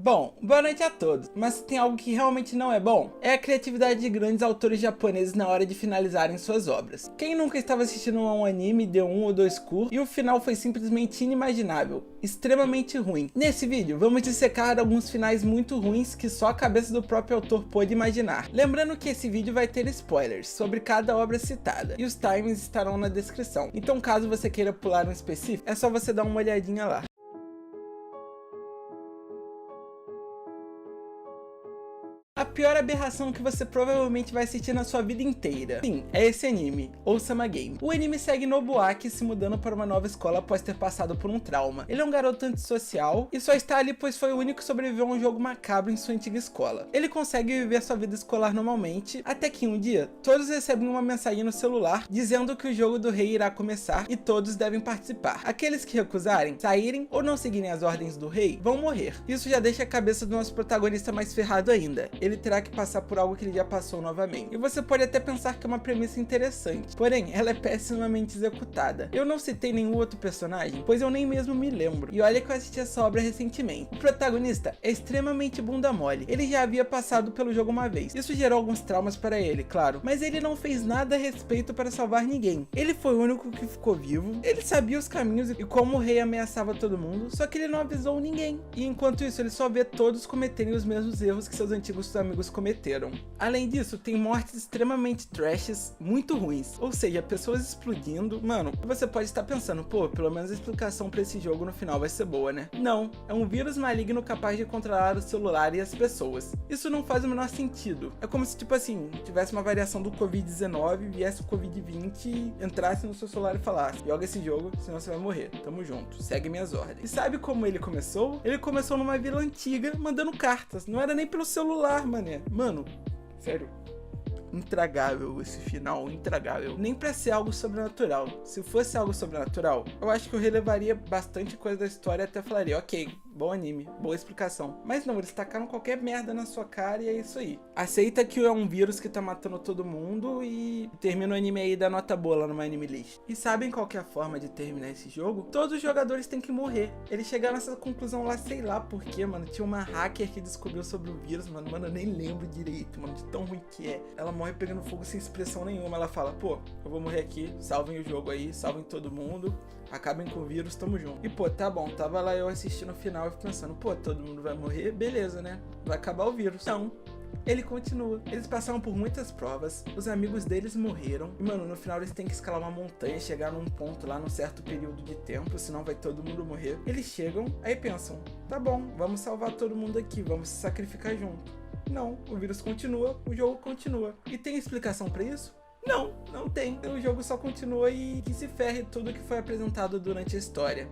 Bom, boa noite a todos, mas se tem algo que realmente não é bom, é a criatividade de grandes autores japoneses na hora de finalizarem suas obras. Quem nunca estava assistindo a um anime, deu um ou dois cursos, e o final foi simplesmente inimaginável, extremamente ruim. Nesse vídeo, vamos dissecar alguns finais muito ruins que só a cabeça do próprio autor pôde imaginar. Lembrando que esse vídeo vai ter spoilers sobre cada obra citada, e os timings estarão na descrição, então caso você queira pular um específico, é só você dar uma olhadinha lá. A pior aberração que você provavelmente vai assistir na sua vida inteira. Sim, é esse anime, Osama Game. O anime segue Nobuaki se mudando para uma nova escola após ter passado por um trauma. Ele é um garoto antissocial e só está ali pois foi o único que sobreviveu a um jogo macabro em sua antiga escola. Ele consegue viver sua vida escolar normalmente, até que um dia, todos recebem uma mensagem no celular dizendo que o jogo do rei irá começar e todos devem participar. Aqueles que recusarem, saírem ou não seguirem as ordens do rei, vão morrer. Isso já deixa a cabeça do nosso protagonista mais ferrado ainda. Ele terá que passar por algo que ele já passou novamente. E você pode até pensar que é uma premissa interessante, porém, ela é pessimamente executada. Eu não citei nenhum outro personagem, pois eu nem mesmo me lembro. E olha que eu assisti essa obra recentemente. O protagonista é extremamente bunda mole. Ele já havia passado pelo jogo uma vez. Isso gerou alguns traumas para ele, claro, mas ele não fez nada a respeito para salvar ninguém. Ele foi o único que ficou vivo, ele sabia os caminhos e como o rei ameaçava todo mundo, só que ele não avisou ninguém. E enquanto isso, ele só vê todos cometerem os mesmos erros que seus antigos amigos cometeram. Além disso, tem mortes extremamente trashes, muito ruins, ou seja, pessoas explodindo. Mano, você pode estar pensando, pô, pelo menos a explicação para esse jogo no final vai ser boa, né? Não, é um vírus maligno capaz de controlar o celular e as pessoas. Isso não faz o menor sentido. É como se, tipo assim, tivesse uma variação do Covid-19, viesse o Covid-20, entrasse no seu celular e falasse, joga esse jogo, senão você vai morrer. Tamo junto, segue minhas ordens. E sabe como ele começou? Ele começou numa vila antiga, mandando cartas. Não era nem pelo celular, mané. Mano, sério, intragável esse final, intragável. Nem pra ser algo sobrenatural. Se fosse algo sobrenatural, eu acho que eu relevaria bastante coisa da história e até falaria, ok, bom anime, boa explicação. Mas não, eles tacaram qualquer merda na sua cara e é isso aí. Aceita que é um vírus que tá matando todo mundo e termina o anime aí da nota boa lá no My Anime List. E sabem qual que é a forma de terminar esse jogo? Todos os jogadores têm que morrer. Eles chegaram nessa conclusão lá, sei lá porquê, mano. Tinha uma hacker que descobriu sobre o vírus, mano. Mano, eu nem lembro direito, mano, de tão ruim que é. Ela morre pegando fogo sem expressão nenhuma. Ela fala, pô, eu vou morrer aqui, salvem o jogo aí, salvem todo mundo, acabem com o vírus, tamo junto. E pô, tá bom, tava lá eu assistindo o final e pensando, pô, todo mundo vai morrer, beleza, né? Vai acabar o vírus. Não. Ele continua. Eles passaram por muitas provas, os amigos deles morreram, e mano, no final eles têm que escalar uma montanha, chegar num ponto lá num certo período de tempo, senão vai todo mundo morrer. Eles chegam, aí pensam, tá bom, vamos salvar todo mundo aqui, vamos se sacrificar junto. Não, o vírus continua, o jogo continua. E tem explicação pra isso? Não, não tem. O jogo só continua e que se ferre tudo que foi apresentado durante a história.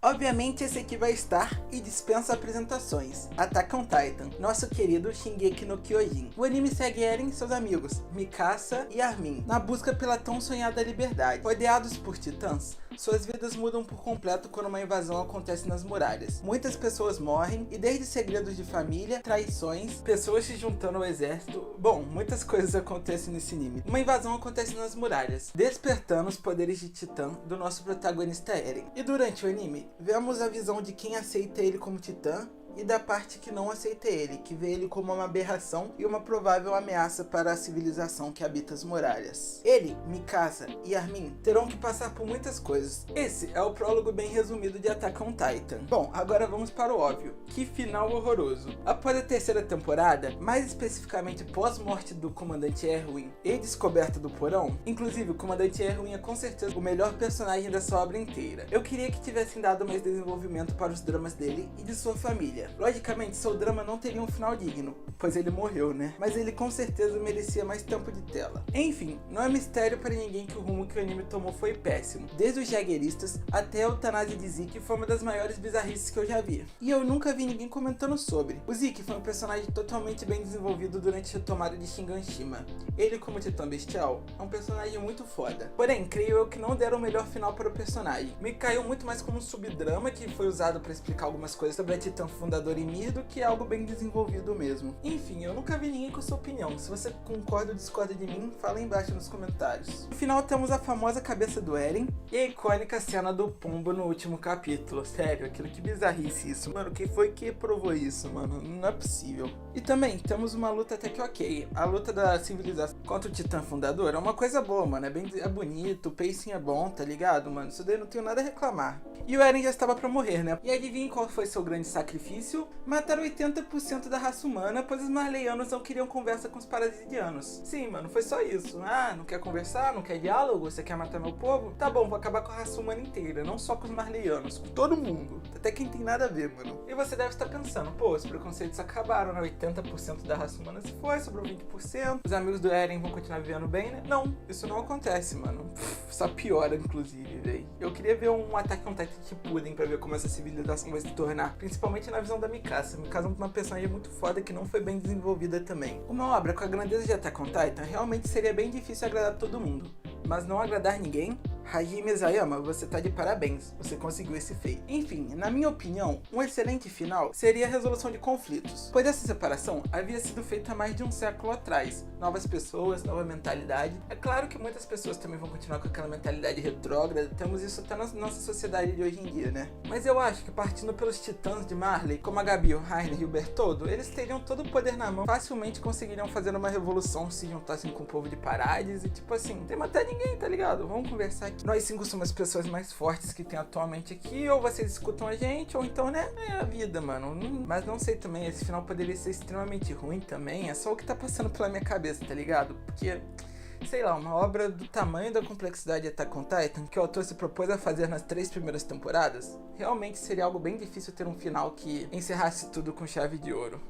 Obviamente esse aqui vai estar e dispensa apresentações. Attack on Titan, nosso querido Shingeki no Kyojin. O anime segue Eren e seus amigos, Mikasa e Armin, na busca pela tão sonhada liberdade. Rodeados por titãs, suas vidas mudam por completo quando uma invasão acontece nas muralhas. Muitas pessoas morrem, e desde segredos de família, traições, pessoas se juntando ao exército, bom, muitas coisas acontecem nesse anime. Uma invasão acontece nas muralhas, despertando os poderes de titã do nosso protagonista Eren. E durante o anime, vemos a visão de quem aceita ele como titã e da parte que não aceita ele, que vê ele como uma aberração e uma provável ameaça para a civilização que habita as muralhas. Ele, Mikasa e Armin terão que passar por muitas coisas. Esse é o prólogo bem resumido de Attack on Titan. Bom, agora vamos para o óbvio. Que final horroroso. Após a terceira temporada, mais especificamente pós-morte do comandante Erwin e descoberta do porão, inclusive o comandante Erwin é com certeza o melhor personagem dessa obra inteira. Eu queria que tivessem dado mais desenvolvimento para os dramas dele e de sua família. Logicamente, seu drama não teria um final digno, pois ele morreu, né? Mas ele com certeza merecia mais tempo de tela. Enfim, não é mistério para ninguém que o rumo que o anime tomou foi péssimo. Desde os jagueristas até a eutanásia de Zeke foi uma das maiores bizarrices que eu já vi. E eu nunca vi ninguém comentando sobre. O Zeke foi um personagem totalmente bem desenvolvido durante a retomada de Shiganshima. Ele, como Titã Bestial, é um personagem muito foda. Porém, creio eu que não deram o melhor final para o personagem. Me caiu muito mais como um subdrama que foi usado para explicar algumas coisas sobre a Titã fundadora Fundador Ymir do que algo bem desenvolvido mesmo. Enfim, eu nunca vi ninguém com sua opinião. Se você concorda ou discorda de mim, fala aí embaixo nos comentários. No final temos a famosa cabeça do Eren e a icônica cena do Pombo no último capítulo. Sério, aquilo que bizarrice isso. Mano, quem foi que provou isso, mano? Não é possível. E também temos uma luta até que ok. A luta da civilização contra o Titã Fundador é uma coisa boa, mano. É bonito, o pacing é bom, tá ligado, mano? Isso daí não tenho nada a reclamar. E o Eren já estava pra morrer, né? E adivinhem qual foi seu grande sacrifício? Matar 80% da raça humana, pois os Marleyanos não queriam conversa com os Parasidianos. Sim, mano, foi só isso. Ah, não quer conversar? Não quer diálogo? Você quer matar meu povo? Tá bom, vou acabar com a raça humana inteira, não só com os Marleyanos, com todo mundo. Até quem tem nada a ver, mano. E você deve estar pensando, pô, os preconceitos acabaram, né? 80% da raça humana se foi, sobrou 20%. Os amigos do Eren vão continuar vivendo bem, né? Não, isso não acontece, mano. Só piora, inclusive, velho. Eu queria ver um Attack on Titan Shippuden pra ver como essa civilização vai se tornar, principalmente na visão da Mikasa. Mikasa é uma personagem muito foda que não foi bem desenvolvida também. Uma obra com a grandeza de Attack on Titan realmente seria bem difícil agradar todo mundo, mas não agradar ninguém? Hajime Isayama, você tá de parabéns, você conseguiu esse feito. Enfim, na minha opinião, um excelente final seria a resolução de conflitos, pois essa separação havia sido feita há mais de um século atrás. Novas pessoas, nova mentalidade. É claro que muitas pessoas também vão continuar com aquela mentalidade retrógrada, temos isso até na nossa sociedade de hoje em dia, né? Mas eu acho que partindo pelos titãs de Marley, como a Gabi, o Reiner e o Bertoldo, eles teriam todo o poder na mão, facilmente conseguiriam fazer uma revolução se juntassem com o povo de Parades e tipo assim, não tem matar ninguém, tá ligado? Vamos conversar aqui. Nós 5 somos as pessoas mais fortes que tem atualmente aqui, ou vocês escutam a gente, ou então, né, é a vida, mano. Mas não sei também, esse final poderia ser extremamente ruim também, é só o que tá passando pela minha cabeça, tá ligado? Porque, sei lá, uma obra do tamanho da complexidade de Attack on Titan, que o autor se propôs a fazer nas 3 primeiras temporadas, realmente seria algo bem difícil ter um final que encerrasse tudo com chave de ouro.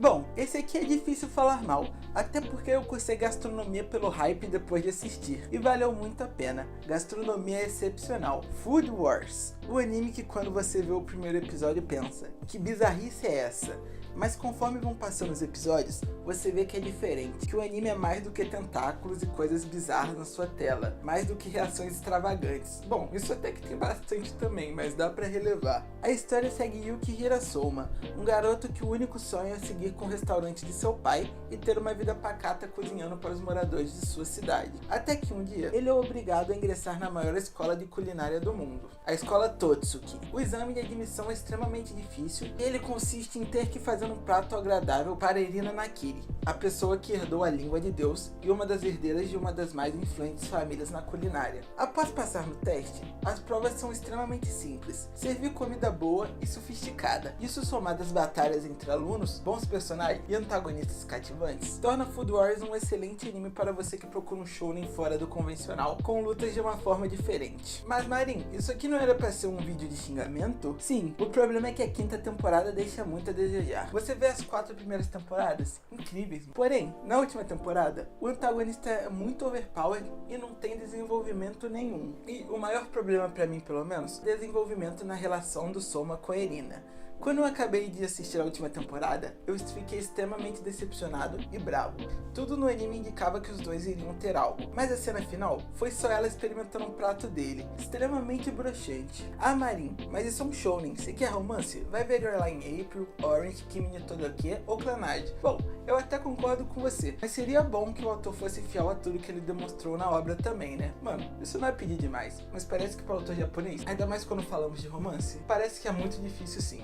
Bom, esse aqui é difícil falar mal, até porque eu cursei gastronomia pelo hype depois de assistir, e valeu muito a pena. Gastronomia é excepcional. Food Wars, o anime que quando você vê o primeiro episódio pensa, que bizarrice é essa? Mas conforme vão passando os episódios, você vê que é diferente, que o anime é mais do que tentáculos e coisas bizarras na sua tela, mais do que reações extravagantes. Bom, isso até que tem bastante também, mas dá pra relevar. A história segue Yuki Hirasoma, um garoto que o único sonho é seguir com o restaurante de seu pai e ter uma vida pacata cozinhando para os moradores de sua cidade. Até que um dia, ele é obrigado a ingressar na maior escola de culinária do mundo, a escola Totsuki. O exame de admissão é extremamente difícil e ele consiste em ter que fazer um prato agradável para Erina Nakiri, a pessoa que herdou a língua de Deus e uma das herdeiras de uma das mais influentes famílias na culinária. Após passar no teste, as provas são extremamente simples, servir comida boa e sofisticada. Isso somado às batalhas entre alunos, bons personagens e antagonistas cativantes, torna Food Wars um excelente anime para você que procura um shounen fora do convencional, com lutas de uma forma diferente. Mas Marin, isso aqui não era para ser um vídeo de xingamento? Sim, o problema é que a 5ª temporada deixa muito a desejar. Você vê as 4 primeiras temporadas? Incríveis. Porém, na última temporada, o antagonista é muito overpowered e não tem desenvolvimento nenhum. E o maior problema pra mim, pelo menos, desenvolvimento na relação do Soma com a Erina. Quando eu acabei de assistir a última temporada, eu fiquei extremamente decepcionado e bravo. Tudo no anime indicava que os dois iriam ter algo, mas a cena final foi só ela experimentando um prato dele, extremamente broxante. Ah Marin, mas isso é um shounen, se quer romance? Vai ver Your Lie in April, Orange, Kimi no Todoke ou Clannad. Bom, eu até concordo com você, mas seria bom que o autor fosse fiel a tudo que ele demonstrou na obra também, né? Mano, isso não é pedir demais, mas parece que para o autor japonês, ainda mais quando falamos de romance, parece que é muito difícil sim.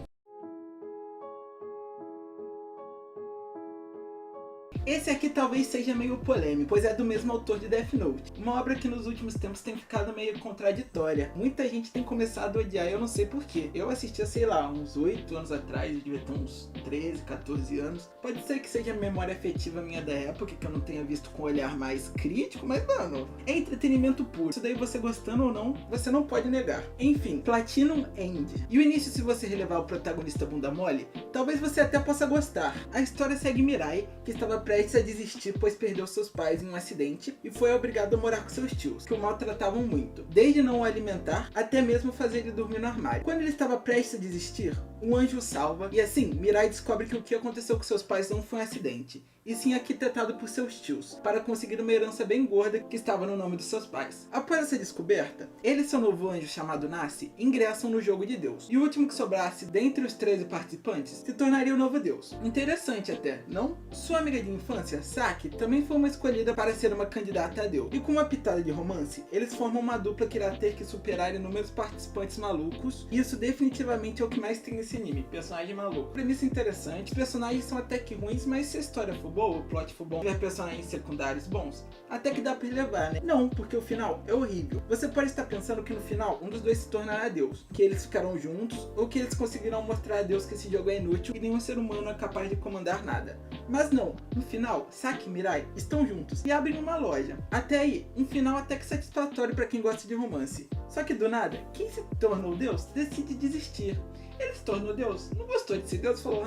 Esse aqui talvez seja meio polêmico, pois é do mesmo autor de Death Note, uma obra que nos últimos tempos tem ficado meio contraditória. Muita gente tem começado a odiar, eu não sei porquê. Eu assistia, sei lá, uns 8 anos atrás, eu devia ter uns 13, 14 anos. Pode ser que seja memória afetiva minha da época, que eu não tenha visto com um olhar mais crítico, mas mano, é entretenimento puro. Isso daí você gostando ou não, você não pode negar. Enfim, Platinum End. E o início, se você relevar o protagonista bunda mole, talvez você até possa gostar. A história segue Mirai, que estava prestes a desistir pois perdeu seus pais em um acidente e foi obrigado a morar com seus tios, que o maltratavam muito, desde não o alimentar até mesmo fazer ele dormir no armário. Quando ele estava prestes a desistir, um anjo o salva e assim, Mirai descobre que o que aconteceu com seus pais não foi um acidente. e sim arquitetado por seus tios, para conseguir uma herança bem gorda que estava no nome dos seus pais. Após essa descoberta, ele e seu novo anjo chamado Nassi ingressam no jogo de Deus, e o último que sobrasse dentre os 13 participantes se tornaria o novo Deus. Interessante até, não? Sua amiga de infância, Saki, também foi uma escolhida para ser uma candidata a Deus, e com uma pitada de romance, eles formam uma dupla que irá ter que superar inúmeros participantes malucos, e isso definitivamente é o que mais tem nesse anime, personagem maluco. Premissa interessante, os personagens são até que ruins, mas se a história for boa, o plot for bom, tiver personagens secundários bons, até que dá pra relevar, né? Não, porque o final é horrível. Você pode estar pensando que no final, um dos dois se tornará Deus, que eles ficarão juntos, ou que eles conseguirão mostrar a Deus que esse jogo é inútil e nenhum ser humano é capaz de comandar nada. Mas não, no final, Saki e Mirai estão juntos e abrem uma loja. Até aí, um final até que satisfatório pra quem gosta de romance. Só que do nada, quem se tornou Deus decide desistir. Ele se tornou Deus, não gostou de ser Deus, falou,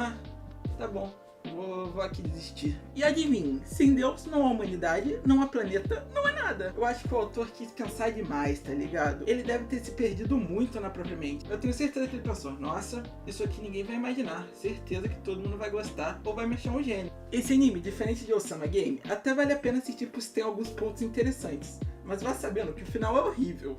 tá bom, vou aqui desistir. E adivinhe, sem Deus não há humanidade, não há planeta, não há nada. Eu acho que o autor quis pensar demais, tá ligado? Ele deve ter se perdido muito na própria mente. Eu tenho certeza que ele pensou, nossa, isso aqui ninguém vai imaginar, certeza que todo mundo vai gostar ou vai me achar um gênio. Esse anime, diferente de Osama Game, até vale a pena assistir pois tem alguns pontos interessantes, mas vá sabendo que o final é horrível.